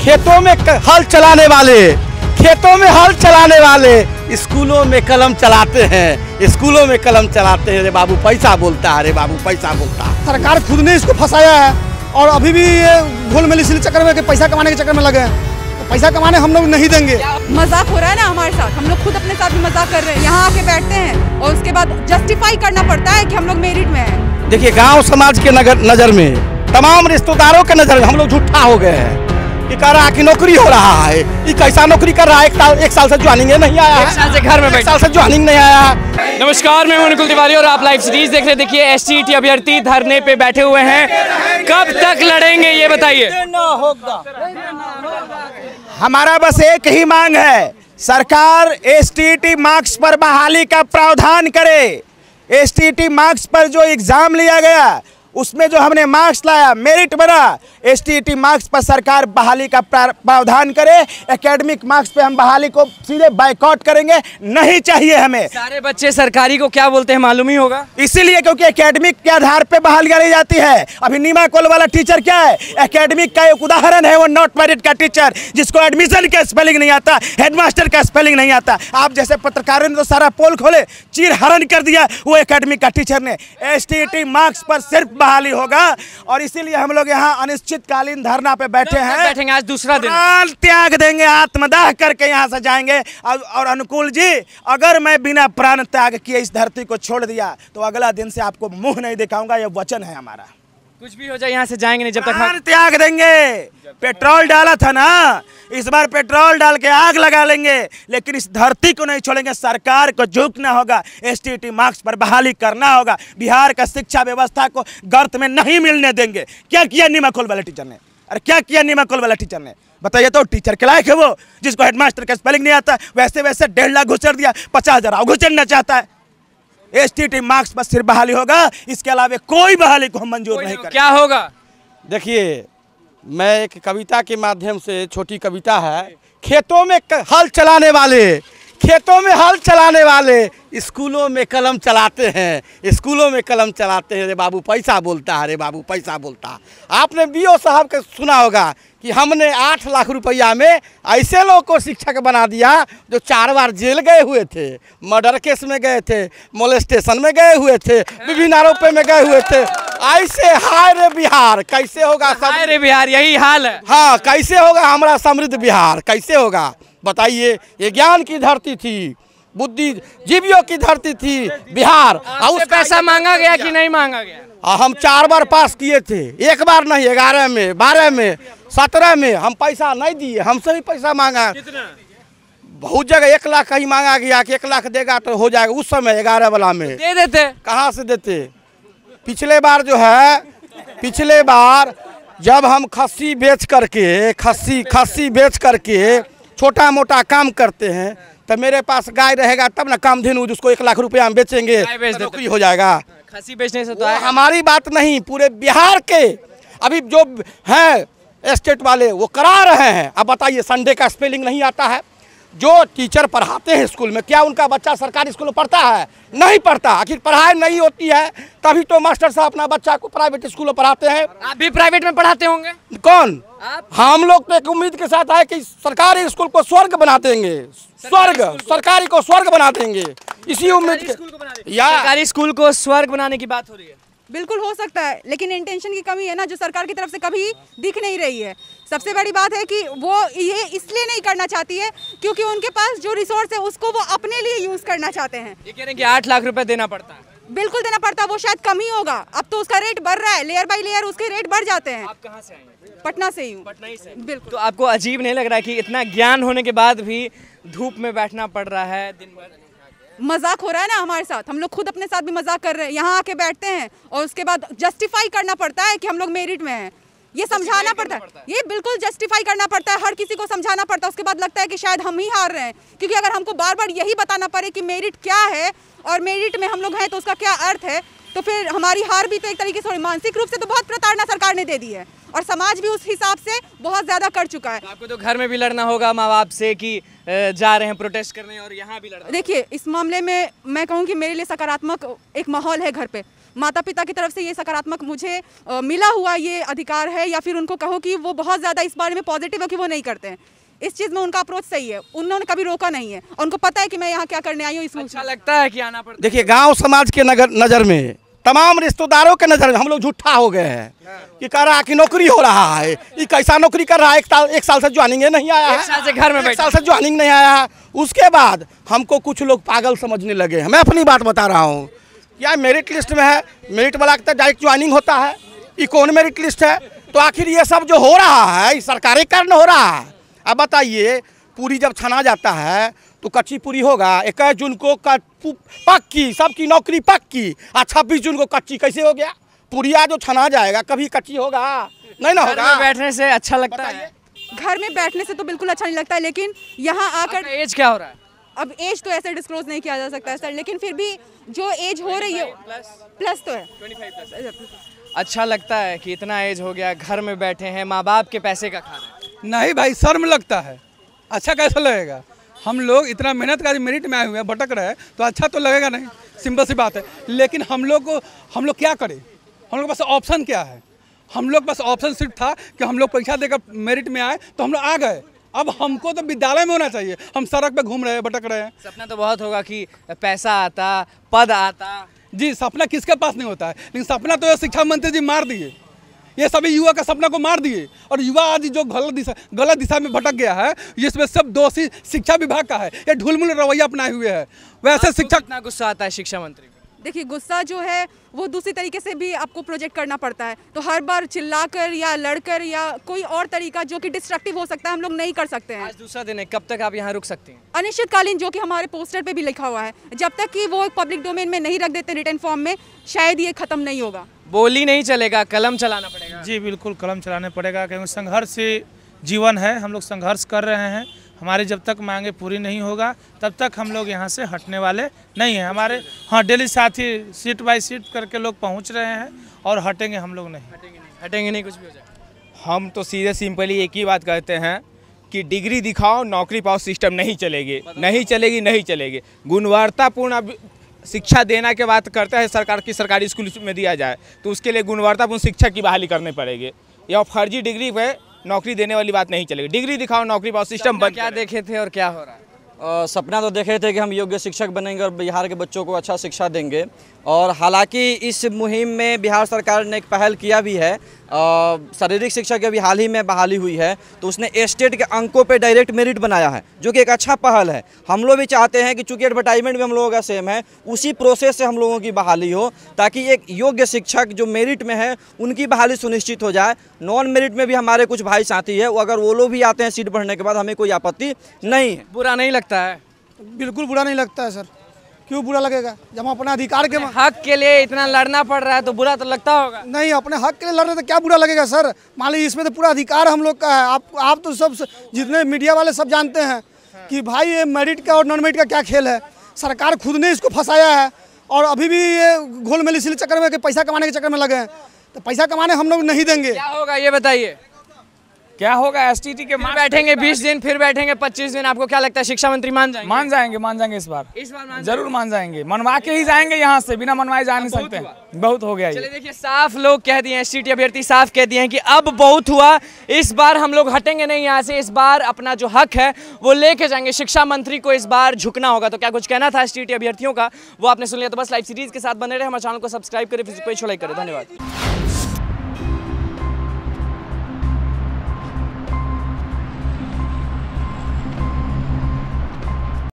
खेतों में हल चलाने वाले, खेतों में हल चलाने वाले स्कूलों में कलम चलाते हैं, स्कूलों में कलम चलाते हैं। रे बाबू पैसा बोलता है, रे बाबू पैसा बोलता है। सरकार खुद ने इसको फंसाया है और अभी भी ये घोल-मिल इसी चक्कर में कि पैसा कमाने के चक्कर में लगे हैं। तो पैसा कमाने हम लोग नहीं देंगे। मजाक हो रहा है ना हमारे साथ, हम लोग खुद अपने साथ भी मजाक कर रहे हैं। यहाँ आके बैठते हैं और उसके बाद जस्टिफाई करना पड़ता है कि हम लोग मेरिट में हैं। देखिए गांव समाज के नजर में, तमाम रिश्तेदारों के नजर में हम लोग झूठा हो गए हैं कि कह रहा कि नौकरी हो रहा है। ये कैसा नौकरी कर रहा है? एक साल से ज्वाइनिंग नहीं आया, एक साल से घर में, एक साल से ज्वाइनिंग नहीं आया। नमस्कार, मैं हूं निकुल तिवारी और आप लाइव सीरीज देख रहे हैं। देखिए एसटीईटी अभ्यर्थी धरने पे बैठे हुए हैं, कब तक लड़ेंगे ये बताइए। हमारा बस एक ही मांग है, सरकार एसटीईटी मार्क्स पर बहाली का प्रावधान करे। एसटीईटी मार्क्स पर जो एग्जाम लिया गया उसमें जो हमने मार्क्स लाया, मेरिट बना, एसटीईटी मार्क्स पर सरकार बहाली का प्रावधान करे। एकेडमिक मार्क्स पे हम बहाली को सीधे बायकॉट करेंगे, नहीं चाहिए हमें। सारे बच्चे सरकारी को क्या बोलते हैं मालूम ही होगा, इसीलिए क्योंकि एकेडमिक के आधार पे बहालियां ली जाती है। अभी नीमा कोल वाला टीचर क्या है? एकेडमिक का एक उदाहरण है, वो नॉट मेरिट का टीचर जिसको एडमिशन का स्पेलिंग नहीं आता, हेडमास्टर का स्पेलिंग नहीं आता। आप जैसे पत्रकारों ने तो सारा पोल खोले, चीर हरण कर दिया वो एकेडमिक का टीचर ने। एसटीईटी मार्क्स पर सिर्फ बहाली होगा और इसीलिए हम लोग यहाँ अनिश्चितकालीन धरना पे बैठे हैं। बैठेंगे आज दूसरा दिन, प्राण त्याग देंगे, आत्मदाह करके यहाँ से जाएंगे। और अनुकूल जी, अगर मैं बिना प्राण त्याग किए इस धरती को छोड़ दिया तो अगला दिन से आपको मुंह नहीं दिखाऊंगा, ये वचन है हमारा। कुछ भी हो जाए यहाँ से जाएंगे नहीं जब तक प्राण त्याग देंगे। पेट्रोल डाला था ना, इस बार पेट्रोल डाल के आग लगा लेंगे, लेकिन इस धरती को नहीं छोड़ेंगे। सरकार को झुकना होगा, एसटीईटी मार्क्स पर बहाली करना होगा। बिहार का शिक्षा व्यवस्था को गर्त में नहीं मिलने देंगे। क्या किया नीमा कोल वाले टीचर ने? अरे क्या किया नीमा कोल वाला टीचर ने? बताइए तो, टीचर के लायक है वो जिसको हेडमास्टर का स्पेलिंग नहीं आता? वैसे 1.5 लाख घुसर दिया, 50,000 घुसरना चाहता है। एसटीईटी मार्क्स पर सिर्फ बहाली होगा, इसके अलावा कोई बहाली को हम मंजूर नहीं करेंगे। क्या होगा? देखिए, मैं एक कविता के माध्यम से, छोटी कविता है। खेतों में हल चलाने वाले, खेतों में हल चलाने वाले स्कूलों में कलम चलाते हैं, स्कूलों में कलम चलाते हैं। रे बाबू पैसा बोलता है, रे बाबू पैसा बोलता है। आपने बीओ साहब के सुना होगा कि हमने 8 लाख रुपया में ऐसे लोगों को शिक्षक बना दिया जो 4 बार जेल गए हुए थे, मर्डर केस में गए थे, मोलेस्टेशन में गए हुए थे, विभिन्न आरोपों में गए हुए थे। ऐसे हाय रे बिहार कैसे होगा? हाय रे बिहार, यही हाल है। हाँ, कैसे होगा हमारा समृद्ध बिहार? कैसे होगा बताइए? ये ज्ञान की धरती थी, बुद्धिजीवियों की धरती थी बिहार। और पैसा मांगा गया कि नहीं मांगा गया? हम 4 बार पास किए थे, एक बार नहीं, 11 में, 12 में, 17 में हम पैसा नहीं दिए। हमसे भी पैसा मांगा, कितना? बहुत जगह 1 लाख कहीं मांगा गया कि 1 लाख देगा तो हो जाएगा। उस समय 11 वाला में दे देते, कहाँ से देते? पिछले बार जो है, पिछले बार जब हम खस्सी बेच करके छोटा मोटा काम करते हैं तो मेरे पास गाय रहेगा तब ना कामधेनु, जिसको 1 लाख रुपया हम बेचेंगे तो नौकरी हो जाएगा। खस्सी बेचने से तो हमारी बात नहीं, पूरे बिहार के अभी जो है स्टेट वाले वो करा रहे हैं। अब बताइए, संडे का स्पेलिंग नहीं आता है? जो टीचर पढ़ाते हैं स्कूल में, क्या उनका बच्चा सरकारी स्कूल में पढ़ता है? नहीं पढ़ता। आखिर पढ़ाई नहीं होती है तभी तो मास्टर साहब अपना बच्चा को प्राइवेट स्कूल में पढ़ाते हैं। आप भी प्राइवेट में पढ़ाते होंगे? कौन? आप? हम लोग तो एक उम्मीद के साथ आए कि सरकारी स्कूल को स्वर्ग बना देंगे, स्वर्ग, सरकारी को स्वर्ग बना देंगे, इसी उम्मीद के। सरकारी स्कूल को स्वर्ग बनाने की बात हो रही है। बिल्कुल हो सकता है, लेकिन इंटेंशन की कमी है ना, जो सरकार की तरफ से कभी दिख नहीं रही है। सबसे बड़ी बात है कि वो ये इसलिए नहीं करना चाहती है क्योंकि उनके पास जो रिसोर्स है उसको वो अपने लिए यूज करना चाहते हैं। ये कह रहे हैं कि 8 लाख रुपए देना पड़ता है। बिल्कुल देना पड़ता है, वो शायद कम ही होगा। अब तो उसका रेट बढ़ रहा है, लेयर बाय लेयर उसके रेट बढ़ जाते हैं। आप कहाँ से आए? पटना से ही हूँ। पटना ही से? बिल्कुल। तो आपको अजीब नहीं लग रहा है कि इतना ज्ञान होने के बाद भी धूप में बैठना पड़ रहा है दिन भर? मजाक हो रहा है ना हमारे साथ, हम लोग खुद अपने साथ भी मजाक कर रहे हैं। यहाँ आके बैठते हैं और उसके बाद जस्टिफाई करना पड़ता है कि हम लोग मेरिट में हैं। ये समझाना पड़ता है, ये बिल्कुल जस्टिफाई करना पड़ता है, हर किसी को समझाना पड़ता है। उसके बाद लगता है कि शायद हम ही हार रहे हैं, क्योंकि अगर हमको बार बार यही बताना पड़े कि मेरिट क्या है और मेरिट में हम लोग हैं तो उसका क्या अर्थ है, तो फिर हमारी हार भी तो एक तरीके से, मानसिक रूप से तो बहुत प्रताड़ना सरकार ने दे दी है और समाज भी उस हिसाब से बहुत ज़्यादा कर चुका है। आपको तो घर में भी लड़ना होगा माँ बाप से कि जा रहे हैं प्रोटेस्ट करने, और यहाँ भी लड़ना। देखिए, इस मामले में मैं कहूँ कि मेरे लिए सकारात्मक एक माहौल है घर पे। माता पिता की तरफ से ये सकारात्मक मुझे मिला हुआ ये अधिकार है, या फिर उनको कहो कि वो बहुत ज़्यादा इस बारे में पॉजिटिव है कि वो नहीं करते हैं। इस चीज़ में उनका अप्रोच सही है, उन्होंने कभी रोका नहीं है, उनको पता है कि मैं यहाँ क्या करने आई हूँ। इसमें अच्छा लगता है कि आना पड़ता है। देखिए गांव समाज के नज़र में, तमाम रिश्तेदारों के नज़र में हम लोग झूठा हो गए हैं कि कह रहा कि नौकरी हो रहा है। ये कैसा नौकरी कर रहा है? एक साल से ज्वाइनिंग नहीं आया है, एक साल से घर में एक साल से ज्वाइनिंग नहीं आया है। उसके बाद हमको कुछ लोग पागल समझने लगे हैं। मैं अपनी बात बता रहा हूँ, या मेरिट लिस्ट में है, मेरिट वाला का डायरेक्ट ज्वाइनिंग होता है, ये कौन मेरिट लिस्ट है? तो आखिर ये सब जो हो रहा है ये सरकारी कारण हो रहा है। अब बताइए, पूरी जब छना जाता है तो कच्ची पूरी होगा। 21 जून को पक्की, सबकी नौकरी पक्की, और 26 जून को कच्ची कैसे हो गया? पूरिया जो छना जाएगा कभी कच्ची होगा नहीं ना होगा। बैठने से अच्छा लगता है? घर में बैठने से तो बिल्कुल अच्छा नहीं लगता है, लेकिन यहाँ आकर एज क्या हो रहा है? अब एज तो ऐसे डिस्क्लोज नहीं किया जा सकता है सर, लेकिन फिर भी जो एज हो रही है प्लस तो है। 25+। अच्छा लगता है कि इतना एज हो गया, घर में बैठे हैं, माँ बाप के पैसे का खा रहे हैं? नहीं भाई, शर्म लगता है। अच्छा कैसा लगेगा? हम लोग इतना मेहनत कर मेरिट में आए हुए हैं, भटक रहे हैं, तो अच्छा तो लगेगा नहीं, सिंपल सी बात है। लेकिन हम लोग क्या करें? हम लोग के पास ऑप्शन क्या है? हम लोग पास ऑप्शन सिर्फ था कि हम लोग परीक्षा देकर मेरिट में आए तो हम लोग आ गए। अब हमको तो विद्यालय में होना चाहिए, हम सड़क पे घूम रहे हैं, भटक रहे हैं। सपना तो बहुत होगा कि पैसा आता, पद आता। जी, सपना किसके पास नहीं होता है, लेकिन सपना तो शिक्षा मंत्री जी मार दिए। ये सभी युवा का सपना को मार दिए, और युवा आज जो गलत दिशा में भटक गया है, इसमें सब दोषी शिक्षा विभाग का है। ये ढुलमुल रवैया अपनाए हुए है। वैसे शिक्षक, कितना गुस्सा आता है शिक्षा मंत्री को? देखिए, गुस्सा जो है वो दूसरी तरीके से भी आपको प्रोजेक्ट करना पड़ता है, तो हर बार चिल्लाकर या लड़कर या कोई और तरीका जो कि डिस्ट्रक्टिव हो सकता है हम लोग नहीं कर सकते हैं। आज दूसरा दिन है, कब तक आप यहाँ रुक सकती हैं? अनिश्चितकालीन, जो कि हमारे पोस्टर पे भी लिखा हुआ है, जब तक कि वो पब्लिक डोमेन में नहीं रख देते रिटन फॉर्म में, शायद ये खत्म नहीं होगा। बोली नहीं चलेगा, कलम चलाना पड़ेगा। जी बिल्कुल, कलम चलाने पड़ेगा, क्योंकि संघर्ष से जीवन है। हम लोग संघर्ष कर रहे हैं। हमारी जब तक मांगे पूरी नहीं होगा तब तक हम लोग यहाँ से हटने वाले नहीं हैं। हमारे डेली साथी सीट बाय सीट करके लोग पहुँच रहे हैं, और हटेंगे हम लोग नहीं। हटेंगे नहीं, कुछ भी हो जाए। हम तो सीधे सिंपली एक ही बात कहते हैं कि डिग्री दिखाओ, नौकरी पाओ, सिस्टम नहीं चलेगी, नहीं चलेगी, नहीं चलेगी। गुणवत्तापूर्ण शिक्षा देना के बात करते हैं सरकार की, सरकारी स्कूल में दिया जाए तो उसके लिए गुणवत्तापूर्ण शिक्षा की बहाली करनी पड़ेगी। या फर्जी डिग्री पे नौकरी देने वाली बात नहीं चलेगी। डिग्री दिखाओ, नौकरी पाओ, सिस्टम बंद। क्या देखे थे और क्या हो रहा है? सपना तो देखे थे कि हम योग्य शिक्षक बनेंगे और बिहार के बच्चों को अच्छा शिक्षा देंगे, और हालांकि इस मुहिम में बिहार सरकार ने एक पहल किया भी है। शारीरिक शिक्षा की अभी हाल ही में बहाली हुई है, तो उसने स्टेट के अंकों पे डायरेक्ट मेरिट बनाया है, जो कि एक अच्छा पहल है। हम लोग भी चाहते हैं कि चूंकि एडवर्टाइजमेंट भी हम लोगों का सेम है, उसी प्रोसेस से हम लोगों की बहाली हो, ताकि एक योग्य शिक्षक जो मेरिट में है उनकी बहाली सुनिश्चित हो जाए। नॉन मेरिट में भी हमारे कुछ भाई साथी है, वो अगर वो लोग भी आते हैं सीट बढ़ने के बाद, हमें कोई आपत्ति नहीं है। बुरा नहीं लगता है? बिल्कुल बुरा नहीं लगता है सर। क्यों बुरा लगेगा? जब हम अपने अधिकार के हक के लिए इतना लड़ना पड़ रहा है तो बुरा तो लगता होगा। नहीं, अपने हक के लिए लड़ रहे तो क्या बुरा लगेगा सर? मान लीजिए इसमें तो पूरा अधिकार हम लोग का है। आप तो सब जितने मीडिया वाले सब जानते हैं कि भाई ये मेरिट का और नॉन मेरिट का क्या खेल है। सरकार खुद ने इसको फंसाया है, और अभी भी ये घोल मिली इसी चक्कर में कि पैसा कमाने के चक्कर में लगे हैं। तो पैसा कमाने हम लोग नहीं देंगे। क्या होगा ये बताइए? क्या होगा? एसटीटी के फिर बैठेंगे 20 दिन, फिर बैठेंगे 25 दिन। आपको क्या लगता है शिक्षा मंत्री मान जाएंगे? मान जाएंगे इस बार जरूर मान जाएंगे। मनवा के ही जाएंगे, यहाँ से बिना मनवाए जा नहीं सकते। बहुत हो गया। चलिए देखिए, साफ लोग कह दिए हैं, एसटीटी अभ्यर्थी साफ कह दिए हैं कि अब बहुत हुआ, इस बार हम लोग हटेंगे नहीं यहाँ से। इस बार अपना जो हक है वो लेके जाएंगे। शिक्षा मंत्री को इस बार झुकना होगा। तो क्या कुछ कहना था एसटीटी अभ्यर्थियों का, वो आपने सुन लिया। तो बस लाइव सीरीज के साथ बने रहे, हमारे चैनल को सब्सक्राइब करें, फेसबुक पेज को लाइक करें। धन्यवाद।